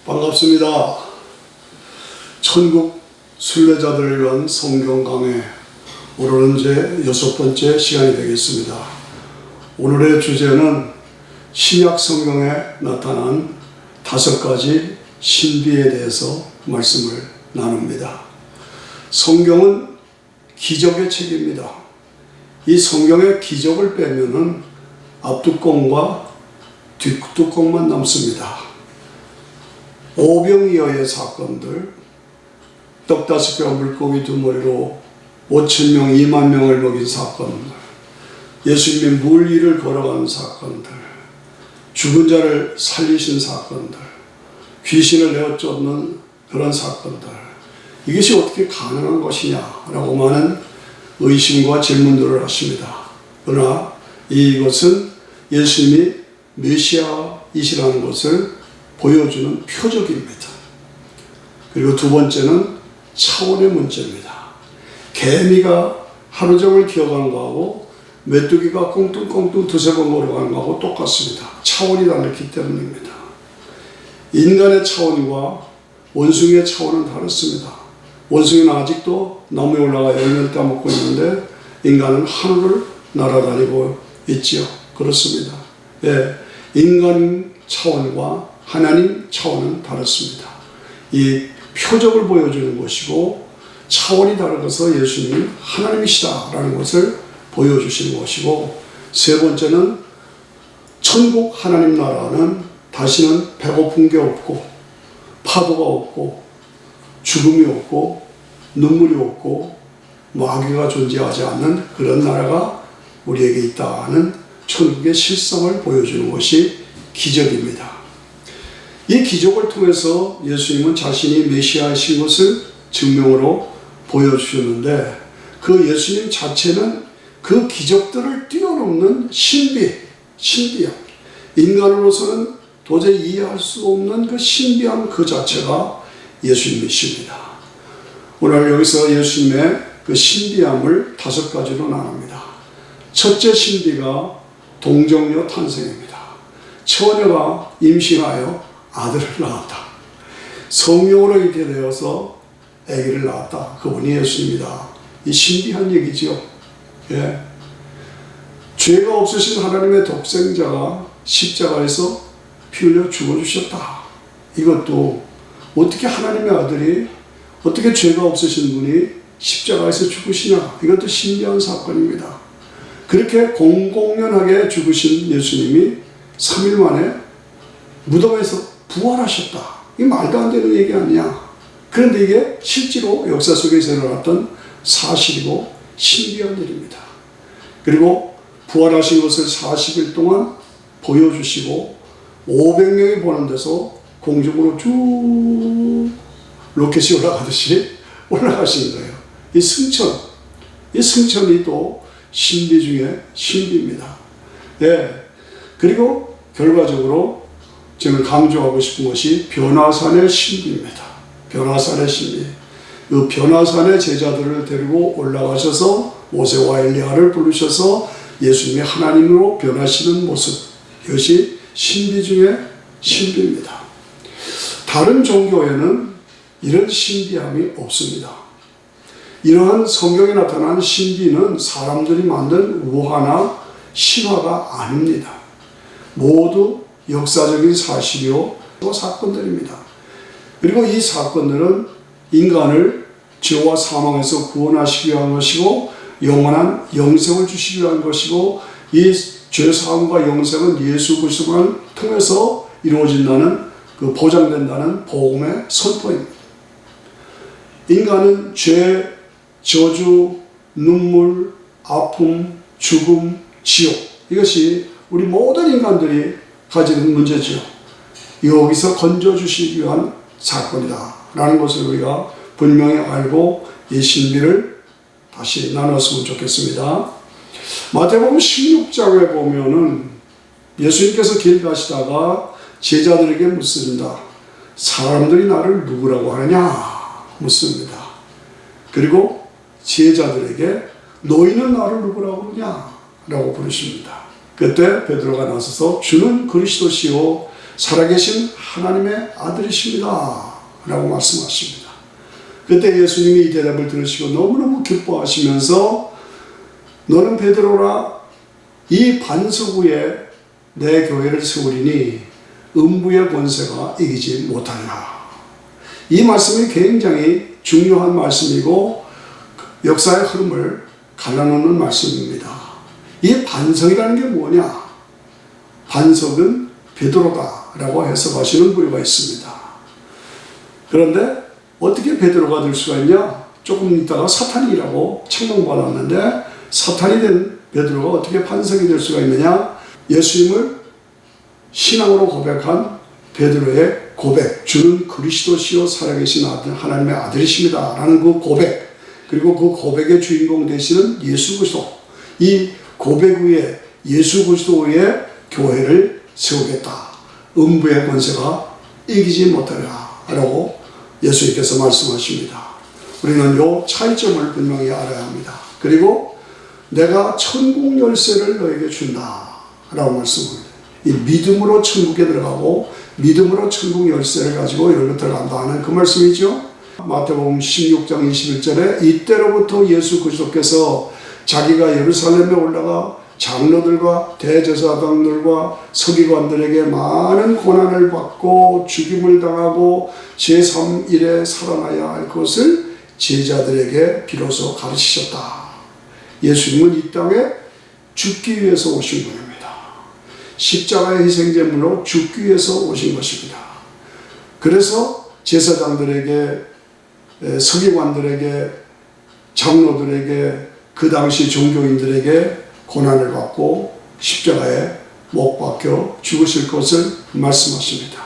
반갑습니다. 천국 순례자들을 위한 성경 강해, 오늘은 제 6번째 시간이 되겠습니다. 오늘의 주제는 신약 성경에 나타난 5가지 신비에 대해서 말씀을 나눕니다. 성경은 기적의 책입니다. 이 성경의 기적을 빼면은 앞뚜껑과 뒷뚜껑만 남습니다. 오병이어의 사건들, 떡 5개와 물고기 2마리로 5,000명, 2만 명을 먹인 사건들, 예수님이 물 위를 걸어가는 사건들, 죽은 자를 살리신 사건들, 귀신을 내어 쫓는 그런 사건들, 이것이 어떻게 가능한 것이냐라고 많은 의심과 질문들을 하십니다. 그러나 이것은 예수님이 메시아이시라는 것을 보여주는 표적입니다. 그리고 두 번째는 차원의 문제입니다. 개미가 하루 종일 기어가는 거하고 메뚜기가 꽁뚱꽁뚱 2-3번 걸어가는 거하고 똑같습니다. 차원이 다르기 때문입니다. 인간의 차원과 원숭이의 차원은 다릅니다. 원숭이는 아직도 나무에 올라가 열매를 따먹고 있는데 인간은 하늘을 날아다니고 있지요. 그렇습니다. 예, 인간 차원과 하나님 차원은 다릅니다. 이 표적을 보여주는 것이고 차원이 다르서 예수님이 하나님이시다라는 것을 보여주시는 것이고, 세 번째는 천국 하나님 나라는 다시는 배고픈 게 없고 파도가 없고 죽음이 없고 눈물이 없고 마귀가 존재하지 않는 그런 나라가 우리에게 있다는 천국의 실상을 보여주는 것이 기적입니다. 이 기적을 통해서 예수님은 자신이 메시아이신 것을 증명으로 보여주셨는데, 그 예수님 자체는 그 기적들을 뛰어넘는 신비함, 인간으로서는 도저히 이해할 수 없는 그 신비함 그 자체가 예수님이십니다. 오늘 여기서 예수님의 그 신비함을 5가지로 나눕니다. 첫째 신비가 동정녀 탄생입니다. 처녀가 임신하여 아들을 낳았다. 성령으로 있게 되어서 아기를 낳았다. 그분이 예수님이다. 이 신비한 얘기죠. 예. 죄가 없으신 하나님의 독생자가 십자가에서 피 흘려 죽어주셨다. 이것도 어떻게 하나님의 아들이, 어떻게 죄가 없으신 분이 십자가에서 죽으시냐, 이것도 신비한 사건입니다. 그렇게 공공연하게 죽으신 예수님이 3일 만에 무덤에서 부활하셨다. 이 말도 안 되는 얘기 아니냐. 그런데 이게 실제로 역사 속에서 일어났던 사실이고 신비한 일입니다. 그리고 부활하신 것을 40일 동안 보여주시고 500명이 보는 데서 공중으로 쭉 로켓이 올라가듯이 올라가신 거예요. 이 승천이 또 신비 중에 신비입니다. 예. 그리고 결과적으로 저는 강조하고 싶은 것이 변화산의 신비입니다. 변화산의 신비. 그 변화산의 제자들을 데리고 올라가셔서 모세와 엘리야를 부르셔서 예수님이 하나님으로 변하시는 모습, 이것이 신비 중에 신비입니다. 다른 종교에는 이런 신비함이 없습니다. 이러한 성경에 나타난 신비는 사람들이 만든 우화나 신화가 아닙니다. 모두 역사적인 사실이요 사건들입니다. 그리고 이 사건들은 인간을 죄와 사망에서 구원하시기 위한 것이고 영원한 영생을 주시기 위한 것이고, 이 죄사함과 영생은 예수 그리스도를 통해서 이루어진다는, 그 보장된다는 복음의 선포입니다. 인간은 죄, 저주, 눈물, 아픔, 죽음, 지옥, 이것이 우리 모든 인간들이 가지는 문제죠. 여기서 건져주시기 위한 사건이다 라는 것을 우리가 분명히 알고 이 신비를 다시 나눴으면 좋겠습니다. 마태복음 16장에 보면은 예수님께서 길 가시다가 제자들에게 묻습니다. 사람들이 나를 누구라고 하느냐 묻습니다. 그리고 제자들에게 너희는 나를 누구라고 하느냐 라고 부르십니다. 그때 베드로가 나서서 주는 그리스도시요 살아계신 하나님의 아들이십니다 라고 말씀하십니다. 그때 예수님이 이 대답을 들으시고 너무너무 기뻐하시면서 너는 베드로라, 이 반석 위에 내 교회를 세우리니 음부의 권세가 이기지 못하리라. 이 말씀이 굉장히 중요한 말씀이고 역사의 흐름을 갈라놓는 말씀입니다. 이 반석이라는 게 뭐냐? 반석은 베드로다 라고 해석하시는 부류가 있습니다. 그런데 어떻게 베드로가 될 수가 있냐? 조금 있다가 사탄이라고 책망받았는데 사탄이 된 베드로가 어떻게 반석이 될 수가 있느냐? 예수님을 신앙으로 고백한 베드로의 고백, 주는 그리스도시요 살아계신 아들, 하나님의 아들이십니다 라는 그 고백, 그리고 그 고백의 주인공 되시는 예수 그리스도, 이 고백 위에 예수 그리스도 위에 교회를 세우겠다. 음부의 권세가 이기지 못하리라 라고 예수님께서 말씀하십니다. 우리는 이 차이점을 분명히 알아야 합니다. 그리고 내가 천국 열쇠를 너에게 준다 라고 말씀합니다. 이 믿음으로 천국에 들어가고 믿음으로 천국 열쇠를 가지고 열로 들어간다 하는 그 말씀이죠. 마태복음 16장 21절에 이때로부터 예수 그리스도께서 자기가 예루살렘에 올라가 장로들과 대제사장들과 서기관들에게 많은 고난을 받고 죽임을 당하고 제3일에 살아나야 할 것을 제자들에게 비로소 가르치셨다. 예수님은 이 땅에 죽기 위해서 오신 분입니다. 십자가의 희생제물로 죽기 위해서 오신 것입니다. 그래서 제사장들에게, 서기관들에게, 장로들에게, 그 당시 종교인들에게 고난을 받고 십자가에 못 박혀 죽으실 것을 말씀하십니다.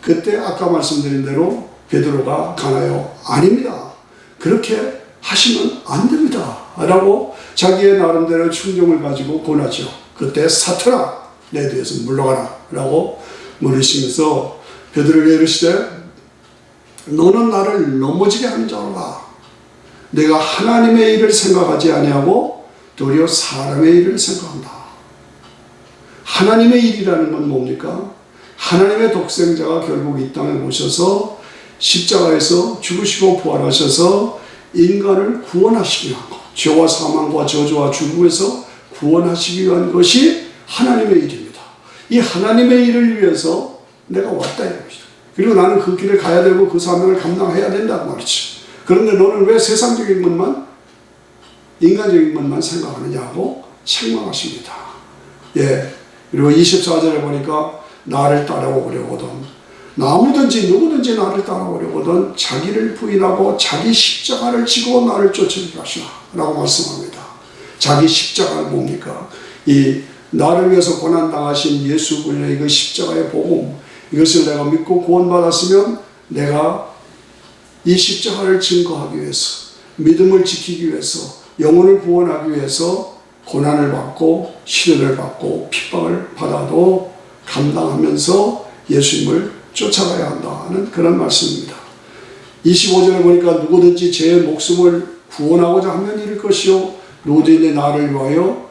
그때 아까 말씀드린 대로 베드로가 가나요? 아닙니다. 그렇게 하시면 안 됩니다 라고 자기의 나름대로 충정을 가지고 권하죠. 그때 사탄아, 내 뒤에서 물러가라 라고 물으시면서 베드로에게 이르시되 너는 나를 넘어지게 하는 자로라. 내가 하나님의 일을 생각하지 아니하고 도리어 사람의 일을 생각한다. 하나님의 일이라는 건 뭡니까? 하나님의 독생자가 결국 이 땅에 오셔서 십자가에서 죽으시고 부활하셔서 인간을 구원하시기 위한 것, 죄와 사망과 저주와 죽음에서 구원하시기 위한 것이 하나님의 일입니다. 이 하나님의 일을 위해서 내가 왔다 이겁니다. 그리고 나는 그 길을 가야 되고 그 사명을 감당해야 된다고 말이죠. 그런데 너는 왜 세상적인 것만, 인간적인 것만 생각하느냐고 책망하십니다. 예. 그리고 24절에 보니까 나를 따라오려거든, 아무든지 누구든지 나를 따라오려거든 자기를 부인하고 자기 십자가를 지고 나를 쫓아오게 하시라 라고 말씀합니다. 자기 십자가는 뭡니까? 이 나를 위해서 고난당하신 예수 그리스도의 그 십자가의 복음, 이것을 내가 믿고 구원받았으면 내가 이 십자가를 증거하기 위해서, 믿음을 지키기 위해서, 영혼을 구원하기 위해서 고난을 받고 시련을 받고 핍박을 받아도 감당하면서 예수님을 쫓아가야 한다는 그런 말씀입니다. 25절에 보니까 누구든지 제 목숨을 구원하고자 하면 잃을 것이요 누구든지 나를 위하여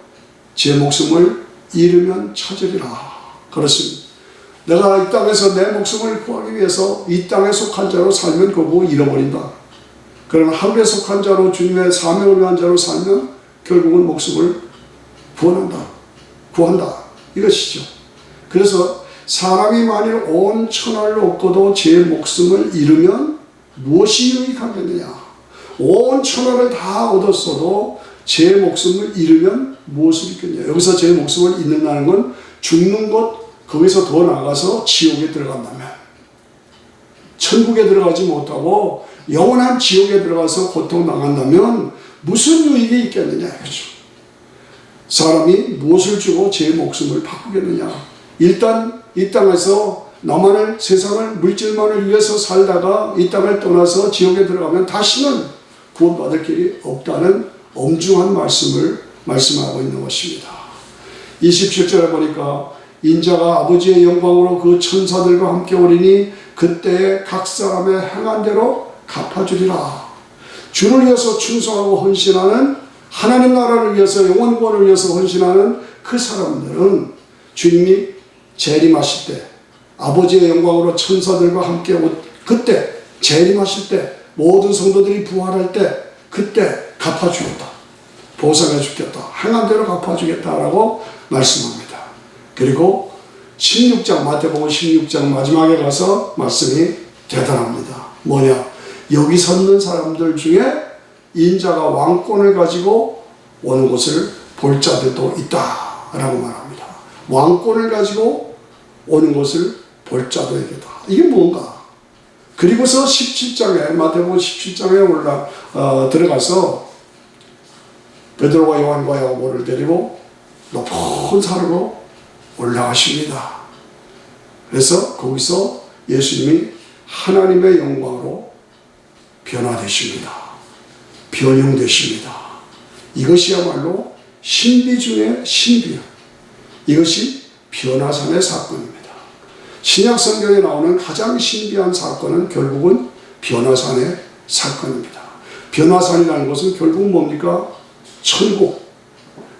제 목숨을 잃으면 찾으리라. 그렇습니다. 내가 이 땅에서 내 목숨을 구하기 위해서 이 땅에 속한 자로 살면 그거 잃어버린다. 그러나 하늘에 속한 자로 주님의 사명을 위한 자로 살면 결국은 목숨을 구한다. 이것이죠. 그래서 사람이 만일 온 천하를 얻고도 제 목숨을 잃으면 무엇이 유익하겠느냐? 온 천하를 다 얻었어도 제 목숨을 잃으면 무엇을 잃겠냐? 여기서 제 목숨을 잃는다는 건 죽는 것, 거기서 더 나가서 지옥에 들어간다면, 천국에 들어가지 못하고 영원한 지옥에 들어가서 고통당한다면 무슨 유익이 있겠느냐 이거죠. 사람이 무엇을 주고 제 목숨을 바꾸겠느냐? 일단 이 땅에서 나만을, 세상을, 물질만을 위해서 살다가 이 땅을 떠나서 지옥에 들어가면 다시는 구원받을 길이 없다는 엄중한 말씀을 말씀하고 있는 것입니다. 27절에 보니까 인자가 아버지의 영광으로 그 천사들과 함께 오리니 그때에 각 사람의 행한 대로 갚아주리라. 주를 위해서 충성하고 헌신하는, 하나님 나라를 위해서, 영원 구원을 위해서 헌신하는 그 사람들은 주님이 재림하실 때, 아버지의 영광으로 천사들과 함께 그때 재림하실 때 모든 성도들이 부활할 때 그때 갚아주겠다. 보상해 주겠다. 행한 대로 갚아주겠다라고 말씀합니다. 그리고 16장 마태복음 16장 마지막에 가서 말씀이 대단합니다. 뭐냐? 여기 섰는 사람들 중에 인자가 왕권을 가지고 오는 것을 볼 자들도 있다라고 말합니다. 왕권을 가지고 오는 것을 볼 자도 있다. 이게 뭔가? 그리고서 17장에 마태복음 17장에 들어가서 베드로와 요한과 야고보를 데리고 높은 산으로 올라가십니다. 그래서 거기서 예수님이 하나님의 영광으로 변화되십니다. 변형되십니다. 이것이야말로 신비 중의 신비요. 이것이 변화산의 사건입니다. 신약 성경에 나오는 가장 신비한 사건은 결국은 변화산의 사건입니다. 변화산이라는 것은 결국 뭡니까? 천국,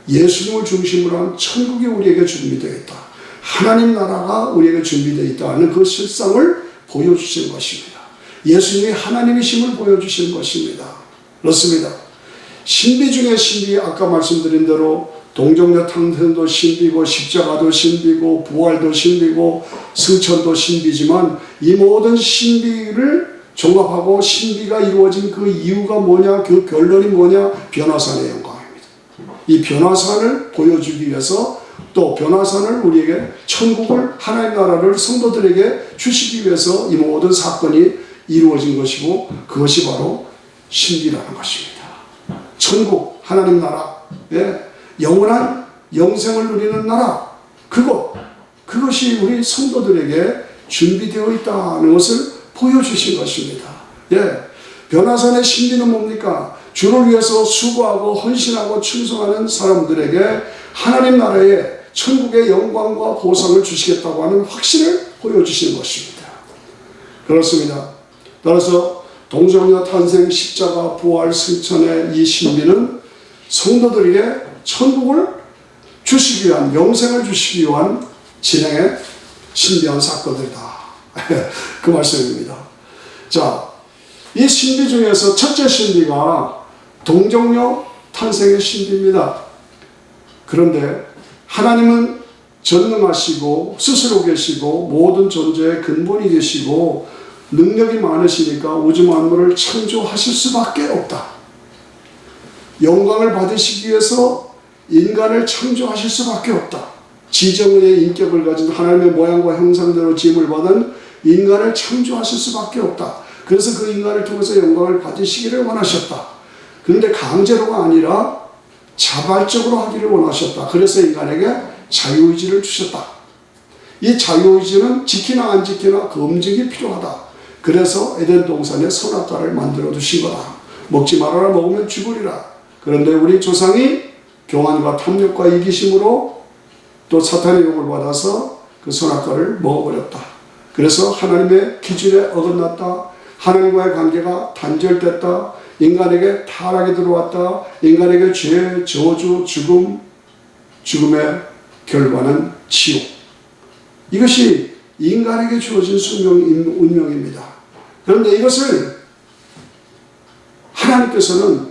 예수님을 중심으로 한 천국이 우리에게 준비되어 있다. 하나님 나라가 우리에게 준비되어 있다는 그 실상을 보여주시는 것입니다. 예수님이 하나님이심을 보여주시는 것입니다. 그렇습니다. 신비 중에 신비, 아까 말씀드린 대로 동정녀 탕생도 신비고 십자가도 신비고 부활도 신비고 승천도 신비지만 이 모든 신비를 종합하고 신비가 이루어진 그 이유가 뭐냐, 그 결론이 뭐냐? 변화산의 영광입니다. 이 변화산을 보여주기 위해서 또 변화산을 우리에게 천국을 하나님 나라를 성도들에게 주시기 위해서 이 모든 사건이 이루어진 것이고 그것이 바로 신비라는 것입니다. 천국, 하나님 나라, 영원한 영생을 누리는 나라, 그것이 우리 성도들에게 준비되어 있다는 것을 보여주신 것입니다. 변화산의 신비는 뭡니까? 주를 위해서 수고하고 헌신하고 충성하는 사람들에게 하나님 나라의 천국의 영광과 보상을 주시겠다고 하는 확신을 보여주시는 것입니다. 그렇습니다. 따라서 동정녀 탄생, 십자가, 부활, 승천의 이 신비는 성도들에게 천국을 주시기 위한, 영생을 주시기 위한 진행의 신비한 사건들이다. 그 말씀입니다. 자, 이 신비 중에서 첫째 신비가 동정녀 탄생의 신비입니다. 그런데 하나님은 전능하시고 스스로 계시고 모든 존재의 근본이 되시고 능력이 많으시니까 우주 만물을 창조하실 수밖에 없다. 영광을 받으시기 위해서 인간을 창조하실 수밖에 없다. 지정의 인격을 가진 하나님의 모양과 형상대로 지음을 받은 인간을 창조하실 수밖에 없다. 그래서 그 인간을 통해서 영광을 받으시기를 원하셨다. 그런데 강제로가 아니라 자발적으로 하기를 원하셨다. 그래서 인간에게 자유의지를 주셨다. 이 자유의지는 지키나 안 지키나 검증이 필요하다. 그래서 에덴 동산에 선악과를 만들어 두신 거다. 먹지 말아라, 먹으면 죽으리라. 그런데 우리 조상이 교만과 탐욕과 이기심으로 또 사탄의 욕을 받아서 그 선악과를 먹어버렸다. 그래서 하나님의 기준에 어긋났다. 하나님과의 관계가 단절됐다. 인간에게 타락이 들어왔다. 인간에게 죄, 저주, 죽음의 결과는 지옥. 이것이 인간에게 주어진 운명입니다. 그런데 이것을 하나님께서는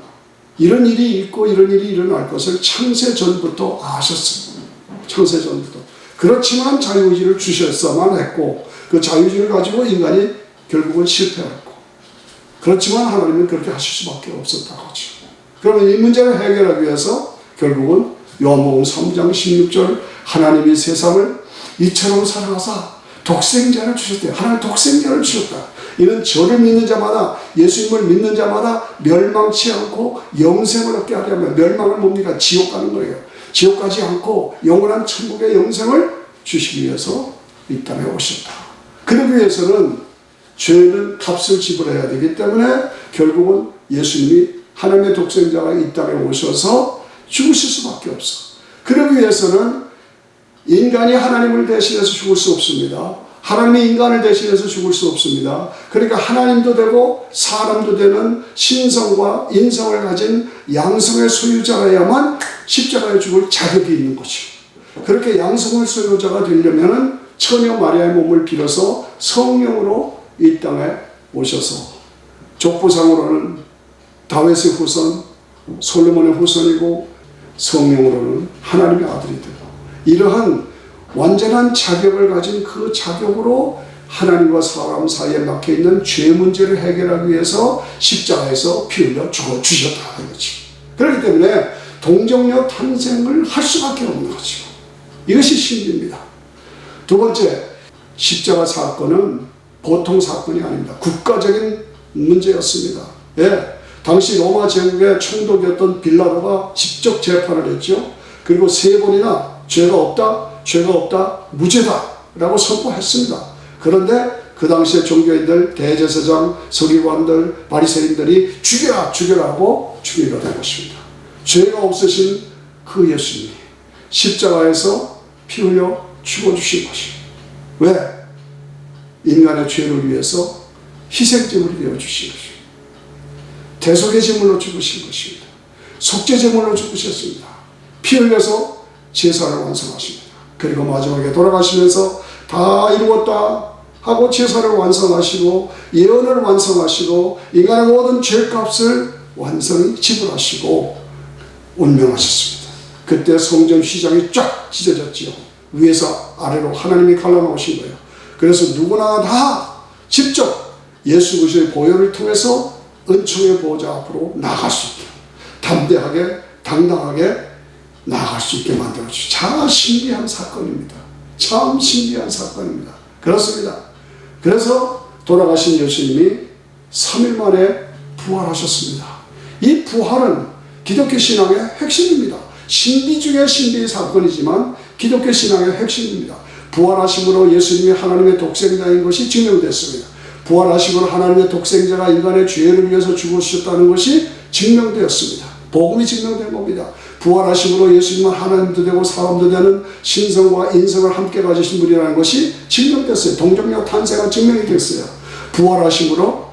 이런 일이 있고 이런 일이 일어날 것을 창세 전부터 아셨습니다. 창세 전부터. 그렇지만 자유의지를 주셨어만 했고 그 자유의지를 가지고 인간이 결국은 실패했고 그렇지만 하나님은 그렇게 하실 수밖에 없었다고 하죠. 그러면 이 문제를 해결하기 위해서 결국은 요한복음 3장 16절 하나님이 세상을 이처럼 사랑하사 독생자를 주셨대요. 하나님 독생자를 주셨다. 이는 저를 믿는 자마다 예수님을 믿는 자마다 멸망치 않고 영생을 얻게 하려면 멸망은 뭡니까? 지옥 가는 거예요. 지옥 가지 않고 영원한 천국의 영생을 주시기 위해서 이 땅에 오셨다. 그러기 위해서는 죄는 값을 지불해야 되기 때문에 결국은 예수님이 하나님의 독생자가 이 땅에 오셔서 죽으실 수밖에 없어. 그러기 위해서는 인간이 하나님을 대신해서 죽을 수 없습니다. 하나님이 인간을 대신해서 죽을 수 없습니다. 그러니까 하나님도 되고 사람도 되는 신성과 인성을 가진 양성의 소유자라야만 십자가에 죽을 자격이 있는 거죠. 그렇게 양성의 소유자가 되려면 처녀 마리아의 몸을 빌어서 성령으로 이 땅에 오셔서 족보상으로는 다윗의 후손, 솔로몬의 후손이고 성령으로는 하나님의 아들이 되고 이러한 완전한 자격을 가진 그 자격으로 하나님과 사람 사이에 막혀있는 죄 문제를 해결하기 위해서 십자가에서 피 흘려 죽어주셨다 이거지. 그렇기 때문에 동정녀 탄생을 할 수밖에 없는 거죠. 이것이 신비입니다. 두 번째, 십자가 사건은 보통 사건이 아닙니다. 국가적인 문제였습니다. 예, 당시 로마 제국의 총독이었던 빌라도가 직접 재판을 했죠. 그리고 3번이나 죄가 없다, 무죄다 라고 선포했습니다. 그런데 그 당시에 종교인들, 대제사장, 서기관들, 바리새인들이 죽여라 하고 죽이게 된 것입니다. 죄가 없으신 그 예수님이 십자가에서 피 흘려 죽어주신 것입니다. 왜? 인간의 죄를 위해서 희생제물이 되어주신 것입니다. 대속의 제물로 죽으신 것입니다. 속죄제물로 죽으셨습니다. 피 흘려서 제사를 완성하십니다. 그리고 마지막에 돌아가시면서 다 이루었다 하고 제사를 완성하시고 예언을 완성하시고 인간의 모든 죄값을 완전히 지불하시고 운명하셨습니다. 그때 성전 휘장이 쫙 찢어졌지요. 위에서 아래로 하나님이 갈라놓으신 거예요. 그래서 누구나 다 직접 예수 그리스도의 보혈을 통해서 은총의 보호자 앞으로 나아갈 수 있게 담대하게 당당하게 나아갈 수 있게 만들어주죠. 참 신비한 사건입니다. 참 신비한 사건입니다. 그렇습니다. 그래서 돌아가신 예수님이 3일 만에 부활하셨습니다. 이 부활은 기독교 신앙의 핵심입니다. 신비 중의 신비의 사건이지만 기독교 신앙의 핵심입니다. 부활하심으로 예수님이 하나님의 독생자인 것이 증명됐습니다. 부활하심으로 하나님의 독생자가 인간의 죄를 위해서 죽으셨다는 것이 증명되었습니다. 복음이 증명된 겁니다. 부활하심으로 예수님은 하나님도 되고 사람도 되는 신성과 인성을 함께 가지신 분이라는 것이 증명됐어요. 동정녀 탄생은 증명이 됐어요. 부활하심으로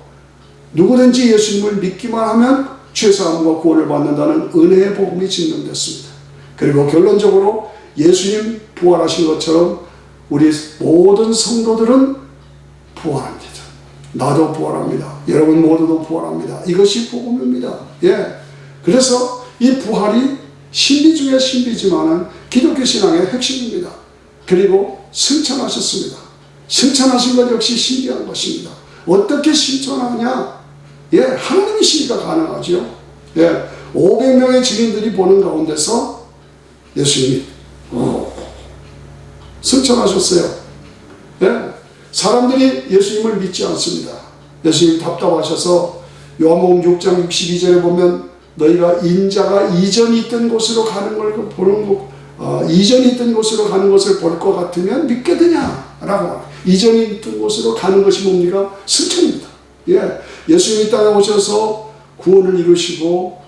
누구든지 예수님을 믿기만 하면 죄사함과 구원을 받는다는 은혜의 복음이 증명됐습니다. 그리고 결론적으로 예수님 부활하신 것처럼 우리 모든 성도들은 부활합니다. 나도 부활합니다. 여러분 모두도 부활합니다. 이것이 복음입니다. 예. 그래서 이 부활이 신비 중에 신비지만은 기독교 신앙의 핵심입니다. 그리고 승천하셨습니다. 승천하신 것 역시 신비한 것입니다. 어떻게 승천하냐? 예, 하나님이시니까 가능하죠. 예, 500명의 증인들이 보는 가운데서 예수님이 승천하셨어요. 예, 사람들이 예수님을 믿지 않습니다. 예수님이 답답하셔서 요한복음 6장 62절에 보면 너희가 인자가 이전이 있던 곳으로 가는 걸 보는 이전이 있던 곳으로 가는 것을 볼 것 같으면 믿겠느냐라고. 이전이 있던 곳으로 가는 것이 뭡니까? 승천입니다. 예, 예수님이 땅에 오셔서 구원을 이루시고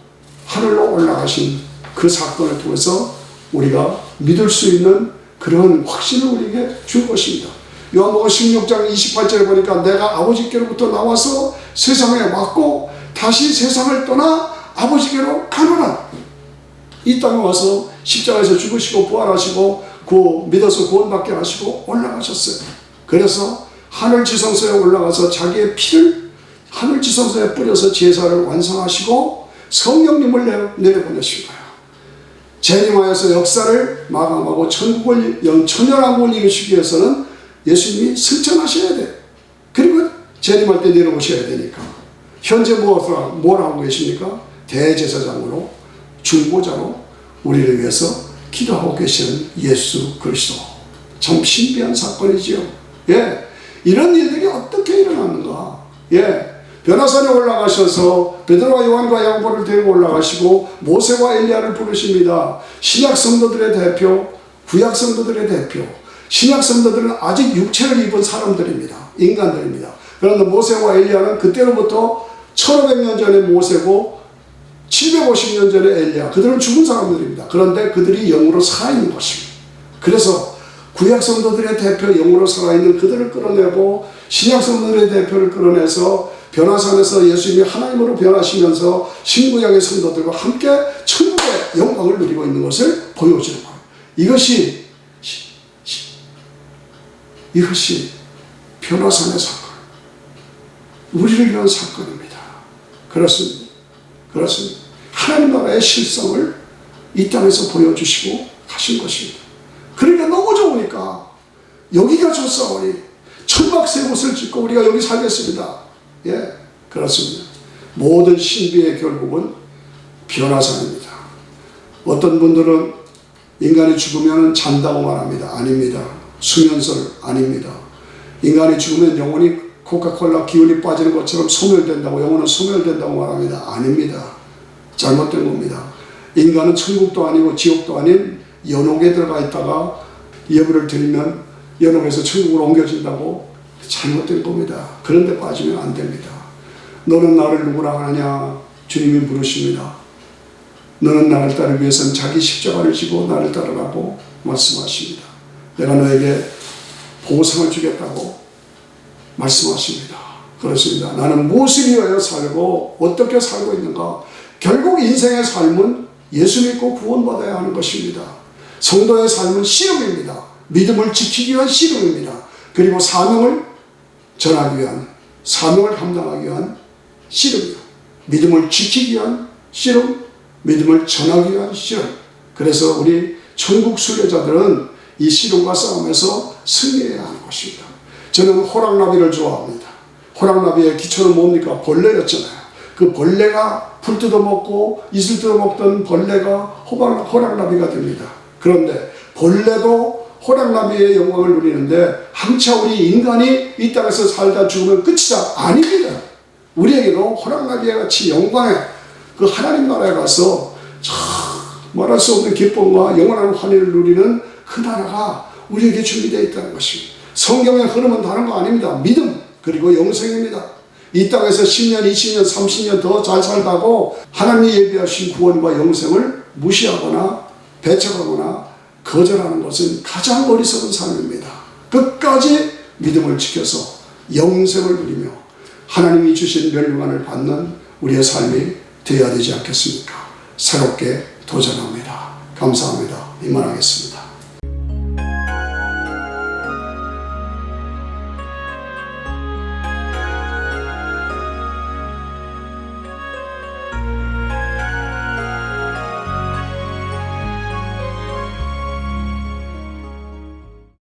하늘로 올라가신 그 사건을 통해서 우리가 믿을 수 있는 그런 확신을 우리에게 줄 것입니다. 요한복음 16장 28절에 보니까 내가 아버지께로부터 나와서 세상에 왔고 다시 세상을 떠나 아버지께로 가노라. 이 땅에 와서 십자가에서 죽으시고 부활하시고 믿어서 구원받게 하시고 올라가셨어요. 그래서 하늘 지성소에 올라가서 자기의 피를 하늘 지성소에 뿌려서 제사를 완성하시고 성령님을 내려보내신 거예요. 재림하여서 역사를 마감하고 천연왕국을 이루시기 위해서는 예수님이 승천하셔야 돼. 그리고 재림할 때 내려오셔야 되니까. 현재 뭘 하고 계십니까? 대제사장으로 중보자로 우리를 위해서 기도하고 계시는 예수 그리스도. 참 신비한 사건이지요. 예, 이런 일들이 어떻게 일어났는가? 예, 변화산에 올라가셔서 베드로와 요한과 야고보를 데리고 올라가시고 모세와 엘리야를 부르십니다. 신약 성도들의 대표, 구약 성도들의 대표. 신약 성도들은 아직 육체를 입은 사람들입니다. 인간들입니다. 그런데 모세와 엘리야는 그때로부터 1500년 전의 모세고 750년 전의 엘리야, 그들은 죽은 사람들입니다. 그런데 그들이 영으로 살아있는 것입니다. 그래서 구약 성도들의 대표 영으로 살아있는 그들을 끌어내고 신약 성도들의 대표를 끌어내서 변화산에서 예수님이 하나님으로 변하시면서 신구약의 성도들과 함께 천국의 영광을 누리고 있는 것을 보여주는 거예요. 이것이 이것이 변화산의 사건, 우리를 위한 사건입니다. 그렇습니다. 그렇습니다. 하나님 나라의 실상을 이 땅에서 보여주시고 가신 것입니다. 그러니까 너무 좋으니까 여기가 좋사오니 천막 세 곳을 짓고 우리가 여기 살겠습니다. 예, 그렇습니다. 모든 신비의 결국은 변화산입니다. 어떤 분들은 인간이 죽으면 잔다고 말합니다. 아닙니다. 수면설 아닙니다. 인간이 죽으면 영혼이 코카콜라 기운이 빠지는 것처럼 소멸된다고, 영혼은 소멸된다고 말합니다. 아닙니다. 잘못된 겁니다. 인간은 천국도 아니고 지옥도 아닌 연옥에 들어가 있다가 예불을 드리면 연옥에서 천국으로 옮겨진다고, 잘못된 겁니다. 그런데 빠지면 안 됩니다. 너는 나를 누구라 하느냐? 주님이 부르십니다. 너는 나를 따르기 위해서는 자기 십자가를 지고 나를 따르라고 말씀하십니다. 내가 너에게 보상을 주겠다고 말씀하십니다. 그렇습니다. 나는 무엇을 위하여 살고 어떻게 살고 있는가? 결국 인생의 삶은 예수 믿고 구원받아야 하는 것입니다. 성도의 삶은 씨름입니다. 믿음을 지키기 위한 씨름입니다. 그리고 사명을 전하기 위한, 사명을 감당하기 위한 씨름이요. 믿음을 지키기 위한 씨름, 믿음을 전하기 위한 씨름. 그래서 우리 천국 순례자들은 이 씨름과 싸움에서 승리해야 하는 것입니다. 저는 호랑나비를 좋아합니다. 호랑나비의 기초는 뭡니까? 벌레였잖아요. 그 벌레가 풀 뜯어먹고 이슬 뜯어먹던 벌레가 호랑나비가 됩니다. 그런데 벌레도 호랑나비의 영광을 누리는데 한차 우리 인간이 이 땅에서 살다 죽으면 끝이다. 아닙니다. 우리에게도 호랑나비와 같이 영광의 그 하나님 나라에 가서 참 말할 수 없는 기쁨과 영원한 환희를 누리는 그 나라가 우리에게 준비되어 있다는 것입니다. 성경의 흐름은 다른 거 아닙니다. 믿음 그리고 영생입니다. 이 땅에서 10년, 20년, 30년 더 잘 살다고 하나님이 예비하신 구원과 영생을 무시하거나 배척하거나 거절하는 것은 가장 어리석은 삶입니다. 끝까지 믿음을 지켜서 영생을 누리며 하나님이 주신 멸류관을 받는 우리의 삶이 되어야 되지 않겠습니까? 새롭게 도전합니다. 감사합니다. 이만하겠습니다.